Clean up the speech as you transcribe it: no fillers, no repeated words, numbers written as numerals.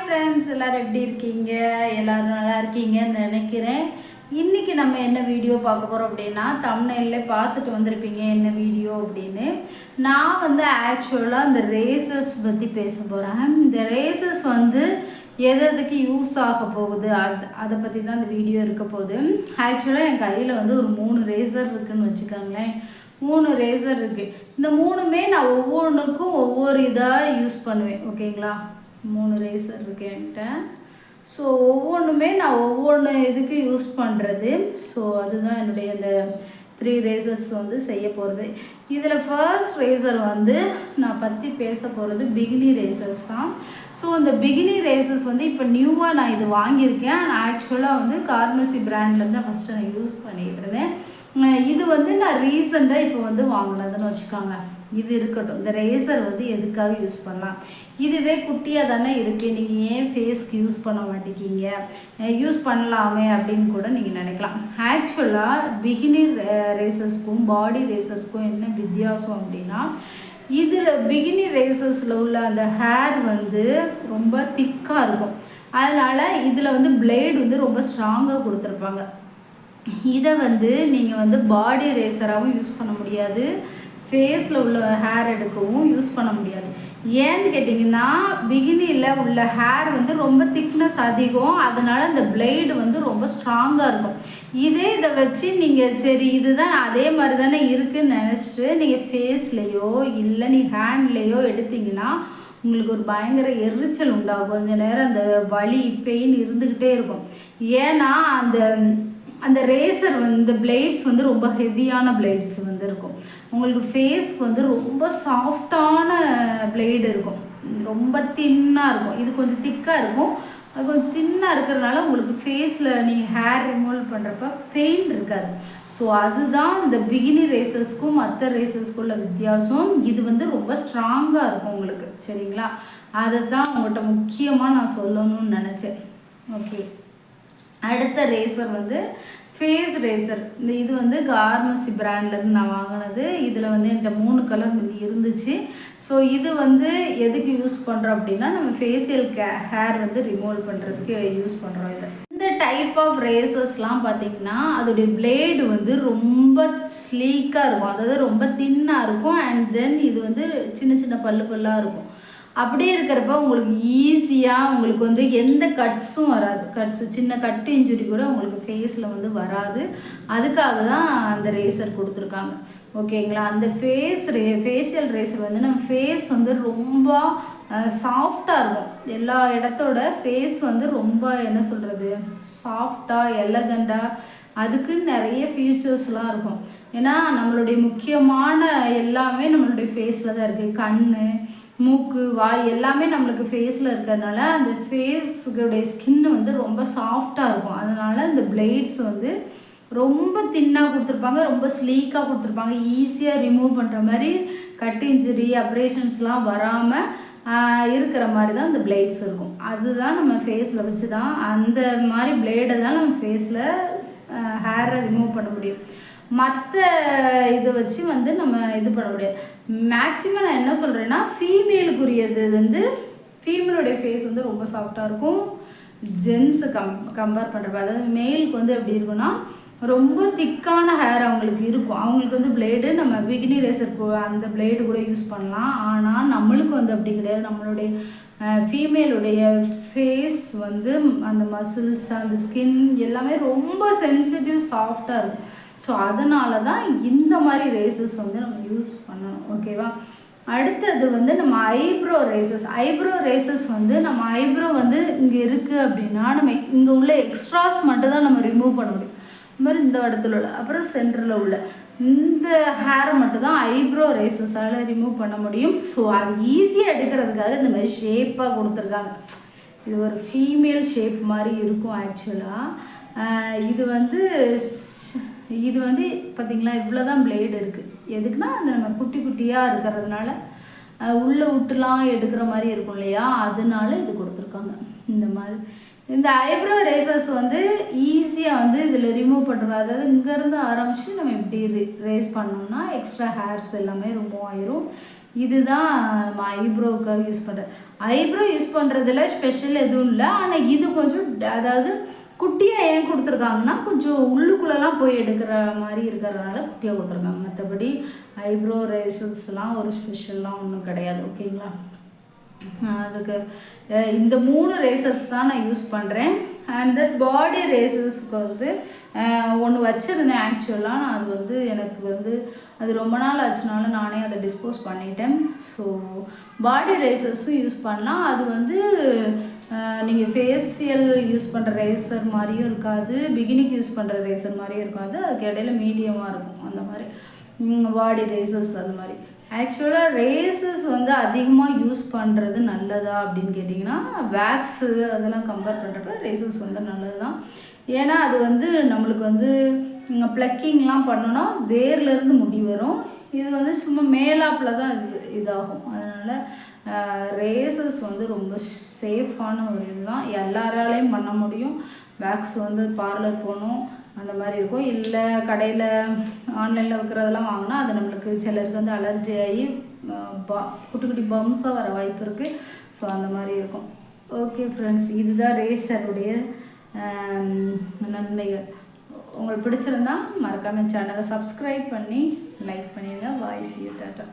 Friends, எல்லோரும் எப்படி இருக்கீங்க? எல்லோரும் நல்லா இருக்கீங்கன்னு நினைக்கிறேன். இன்றைக்கி நம்ம என்ன வீடியோ பார்க்க போகிறோம் அப்படின்னா, தம்ப்நெயிலில் பார்த்துட்டு வந்திருப்பீங்க என்ன வீடியோ அப்படின்னு. நான் வந்து ஆக்சுவலாக இந்த ரேசர்ஸ் பற்றி பேச போகிறேன். இந்த ரேசர்ஸ் வந்து எதுக்கு யூஸ் ஆக போகுது அதை பற்றி தான் இந்த வீடியோ இருக்க போகுது. ஆக்சுவலாக என் கையில் வந்து ஒரு 3 ரேசர் இருக்குதுன்னு வச்சுக்கோங்களேன். 3 ரேசர் இருக்குது. இந்த 3மே நான் ஒவ்வொன்றுக்கும் ஒவ்வொரு இதாக யூஸ் பண்ணுவேன். ஓகேங்களா? 3 ரேசர் இருக்கு என்கிட்ட. ஸோ ஒவ்வொன்றுமே நான் ஒவ்வொன்று இதுக்கு யூஸ் பண்ணுறது. ஸோ அதுதான் என்னுடைய இந்த 3 ரேசர்ஸ் வந்து செய்ய போகிறது. இதில் ஃபர்ஸ்ட் ரேசர் வந்து நான் பற்றி பேச போகிறது பிகினி ரேசர்ஸ் தான். ஸோ இந்த பிகினி ரேசர்ஸ் வந்து இப்போ நியூவாக நான் இது வாங்கியிருக்கேன். நான் ஆக்சுவலாக வந்து கார்மசி பிராண்ட்லேருந்து ஃபஸ்ட்டு நான் யூஸ் பண்ணிகிட்டு இருந்தேன். இது வந்து நான் ரீசெண்டாக இப்போ வந்து வாங்கினதுன்னு வச்சுக்கோங்க. இது இருக்கட்டும். இந்த ரேசர் வந்து எதுக்காக யூஸ் பண்ணலாம்? இதுவே குட்டியாக தானே இருக்குது, நீங்கள் ஏன் ஃபேஸ்க்கு யூஸ் பண்ண மாட்டேங்கிங்க, யூஸ் பண்ணலாமே அப்படின்னு கூட நீங்கள் நினைக்கலாம். ஆக்சுவலாக பிகினி ரேசர்ஸ்க்கும் பாடி ரேசர்ஸ்க்கும் என்ன வித்தியாசம் அப்படின்னா, இதில் பிகினி ரேசர்ஸில் உள்ள அந்த ஹேர் வந்து ரொம்ப திக்காக இருக்கும். அதனால் இதில் வந்து பிளேடு வந்து ரொம்ப ஸ்ட்ராங்காக கொடுத்துருப்பாங்க. இதை வந்து நீங்கள் வந்து பாடி ரேசராகவும் யூஸ் பண்ண முடியாது, ஃபேஸில் உள்ள ஹேர் எடுக்கவும் யூஸ் பண்ண முடியாது. ஏன்னு கேட்டிங்கன்னா, பிகினியில் உள்ள ஹேர் வந்து ரொம்ப திக்னஸ் அதிகம். அதனால் அந்த பிளேடு வந்து ரொம்ப ஸ்ட்ராங்காக இருக்கும். இதை வச்சு நீங்கள் சரி இதுதான் அதே மாதிரி தானே இருக்குதுன்னு நினச்சிட்டு நீங்கள் ஃபேஸ்லேயோ இல்லை ஹேண்ட்லேயோ எடுத்திங்கன்னா உங்களுக்கு ஒரு பயங்கர எரிச்சல் உண்டாகும். கொஞ்சம் நேரம் அந்த வலி பெயின் இருந்துக்கிட்டே இருக்கும். ஏன்னா அந்த ரேசர் வந்து பிளேட்ஸ் வந்து ரொம்ப ஹெவியான பிளேட்ஸ் வந்து இருக்கும். உங்களுக்கு ஃபேஸ்க்கு வந்து ரொம்ப சாஃப்டான பிளேடு இருக்கும், ரொம்ப தின்னாக இருக்கும். இது கொஞ்சம் திக்காக இருக்கும். அது கொஞ்சம் தின்னாக இருக்கிறதுனால உங்களுக்கு ஃபேஸில் நீங்கள் ஹேர் ரிமூவ் பண்ணுறப்ப பெயின் இருக்காது. ஸோ அதுதான் இந்த பிகினி ரேசர்ஸ்க்கும் மற்ற ரேசர்ஸ்க்குள்ள வித்தியாசம். இது வந்து ரொம்ப ஸ்ட்ராங்காக இருக்கும் உங்களுக்கு. சரிங்களா? அதை தான் உங்கள்கிட்ட முக்கியமாக நான் சொல்லணும்னு நினச்சேன். ஓகே, அடுத்த ரேசர் வந்து ஃபேஸ் ரேசர். இது வந்து கார்மசி பிராண்ட்லேருந்து நான் வாங்கினது. இதில் வந்து என்கிட்ட 3 கலர் இருந்துச்சு. ஸோ இது வந்து எதுக்கு யூஸ் பண்ணுறோம் அப்படின்னா, நம்ம ஃபேஷியல் ஹேர் வந்து ரிமூவ் பண்ணுறதுக்கு யூஸ் பண்ணுறோம். இந்த டைப் ஆஃப் ரேசர்ஸ்லாம் பார்த்திங்கன்னா அதோடைய பிளேடு வந்து ரொம்ப ஸ்லீக்காக இருக்கும், அதாவது ரொம்ப தின்னாக இருக்கும். அண்ட் தென் இது வந்து சின்ன சின்ன பல்லாக இருக்கும். அப்படியே இருக்கிறப்ப உங்களுக்கு ஈஸியாக உங்களுக்கு வந்து எந்த கட்ஸும் வராது. சின்ன கட்டு இன்ஜுரி கூட உங்களுக்கு ஃபேஸில் வந்து வராது. அதுக்காக தான் அந்த ரேசர் கொடுத்துருக்காங்க. ஓகேங்களா? அந்த ஃபேஷியல் ரேசர் வந்து நம்ம ஃபேஸ் வந்து ரொம்ப சாஃப்டாக இருக்கும். எல்லா இடத்தோட ஃபேஸ் வந்து ரொம்ப என்ன சொல்கிறது, சாஃப்டாக எலகண்டாக, அதுக்குன்னு நிறைய ஃபீச்சர்ஸ்லாம் இருக்கும். ஏன்னா நம்மளுடைய முக்கியமான எல்லாமே நம்மளுடைய ஃபேஸில் தான் இருக்குது. கண், மூக்கு, வாய் எல்லாமே நம்மளுக்கு ஃபேஸில் இருக்கிறதுனால அந்த ஃபேஸுடைய ஸ்கின்னு வந்து ரொம்ப சாஃப்டாக இருக்கும். அதனால் இந்த பிளேட்ஸ் வந்து ரொம்ப தின்னாக கொடுத்துருப்பாங்க, ரொம்ப ஸ்லீக்காக கொடுத்துருப்பாங்க. ஈஸியாக ரிமூவ் பண்ணுற மாதிரி, கட் இன்ஜுரி அப்ரேஷன்ஸ்லாம் வராமல் இருக்கிற மாதிரி தான் இந்த பிளேட்ஸ் இருக்கும். அதுதான் நம்ம ஃபேஸில் வச்சு தான் அந்த மாதிரி பிளேடை தான் நம்ம ஃபேஸில் ஹேரை ரிமூவ் பண்ண முடியும். மற்ற இதை வச்சு வந்து நம்ம இது பண்ண முடியாது. மேக்ஸிமம் நான் என்ன சொல்கிறேன்னா, ஃபீமேலுக்குரியது வந்து ஃபீமேலுடைய ஃபேஸ் வந்து ரொம்ப சாஃப்டாக இருக்கும். ஜென்ஸு கம்பேர் பண்ணுறப்ப, அதாவது மேலுக்கு வந்து எப்படி இருக்குன்னா ரொம்ப திக்கான ஹேர் அவங்களுக்கு இருக்கும். அவங்களுக்கு வந்து பிளேடு நம்ம பிகினி ரேசர் அந்த பிளேடு கூட யூஸ் பண்ணலாம். ஆனால் நம்மளுக்கு வந்து அப்படி கிடையாது. நம்மளுடைய ஃபீமேலுடைய ஃபேஸ் வந்து அந்த மசில்ஸ், அந்த ஸ்கின் எல்லாமே ரொம்ப சென்சிட்டிவ், சாஃப்டாக இருக்கும். ஸோ அதனால தான் இந்த மாதிரி ரேசஸ் வந்து நம்ம யூஸ் பண்ணணும். ஓகேவா? அடுத்தது வந்து நம்ம ஐப்ரோ ரேசஸ் வந்து நம்ம ஐப்ரோ வந்து இங்கே இருக்குது அப்படின்னா நம்ம இங்கே உள்ள எக்ஸ்ட்ராஸ் மட்டும் தான் நம்ம ரிமூவ் பண்ண முடியும். இந்த மாதிரி இந்த இடத்துல உள்ள, அப்புறம் சென்டரில் உள்ள இந்த ஹேரை மட்டும் தான் ஐப்ரோ ரேசஸால் ரிமூவ் பண்ண முடியும். ஸோ அது ஈஸியாக எடுக்கிறதுக்காக இந்த மாதிரி ஷேப்பாக கொடுத்துருக்காங்க. இது ஒரு ஃபீமேல் ஷேப் மாதிரி இருக்கும். ஆக்சுவலாக இது வந்து பார்த்திங்களா, இவ்வளோ தான் பிளேடு இருக்குது. எதுக்குன்னா அந்த நம்ம குட்டி குட்டியாக இருக்கிறதுனால உள்ளே விட்டுலாம் எடுக்கிற மாதிரி இருக்கும் இல்லையா, அதனால இது கொடுத்துருக்காங்க. இந்த மாதிரி இந்த ஐப்ரோ ரேசர்ஸ் வந்து ஈஸியாக வந்து இதில் ரிமூவ் பண்ணுறோம். அதாவது இங்கேருந்து ஆரம்பித்து நம்ம இப்படி ரேஸ் பண்ணோம்னா எக்ஸ்ட்ரா ஹேர்ஸ் எல்லாமே ரிமூவ் ஆயிரும். இதுதான் நம்ம ஐப்ரோவுக்காக யூஸ் பண்ணுறேன். ஐப்ரோ யூஸ் பண்ணுறதுல ஸ்பெஷல் எதுவும் இல்லை. ஆனால் இது கொஞ்சம் அதாவது குட்டியாக ஏன் கொடுத்துருக்காங்கன்னா கொஞ்சம் உள்ளுக்குள்ளெல்லாம் போய் எடுக்கிற மாதிரி இருக்கிறதுனால குட்டியாக கொடுத்துருக்காங்க. மற்றபடி ஐப்ரோ ரேசர்ஸ்லாம் ஒரு ஸ்பெஷல்லாம் ஒன்றும் கிடையாது. ஓகேங்களா? அதுக்கு இந்த 3 ரேசர்ஸ் தான் நான் யூஸ் பண்ணுறேன். அண்ட் தட் பாடி ரேசர்ஸ்க்கு வந்து ஒன்று வச்சுருந்தேன். ஆக்சுவலாக நான் அது வந்து எனக்கு வந்து அது ரொம்ப நாள் ஆச்சுனால நானே அதை டிஸ்போஸ் பண்ணிட்டேன். ஸோ பாடி ரேசர்ஸும் யூஸ் பண்ணால் அது வந்து நீங்கள் ஃபேஷியல் யூஸ் பண்ணுற ரேசர் மாதிரியும் இருக்காது, பிகினிக்கு யூஸ் பண்ணுற ரேசர் மாதிரியும் இருக்காது. அதுக்கு இடையில மீடியமாக இருக்கும். அந்த மாதிரி பாடி ரேசர்ஸ் அது மாதிரி. ஆக்சுவலாக ரேசர்ஸ் வந்து அதிகமாக யூஸ் பண்ணுறது நல்லதா அப்படின்னு கேட்டிங்கன்னா, வேக்ஸு அதெல்லாம் கம்பேர் பண்ணுறப்ப ரேசர்ஸ் வந்து நல்லது தான். ஏன்னா அது வந்து நம்மளுக்கு வந்து ப்ளக்கிங்லாம் பண்ணோன்னா வேர்லேருந்து முடி வரும். இது வந்து சும்மா மேலாப்பில் தான் இதாகும். அதனால் ரேசர்ஸ் வந்து ரொம்ப சேஃபான ஒரு இதுதான். எல்லாராலையும் பண்ண முடியும். வேக்ஸ் வந்து பார்லர் போகணும் அந்த மாதிரி இருக்கும். இல்லை கடையில் ஆன்லைனில் விற்கிறதெல்லாம் வாங்கினா அது நம்மளுக்கு சிலருக்கு வந்து அலர்ஜி ஆகி குட்டி குட்டி பம்ஸாக வர வாய்ப்பு இருக்குது. ஸோ அந்த மாதிரி இருக்கும். ஓகே ஃப்ரெண்ட்ஸ், இதுதான் ரேசருடைய நன்மைகள். உங்களுக்கு பிடிச்சிருந்தா மறக்காமல் சேனலை சப்ஸ்கிரைப் பண்ணி லைக் பண்ணிடுங்க. பாய், see you, டாட்டா.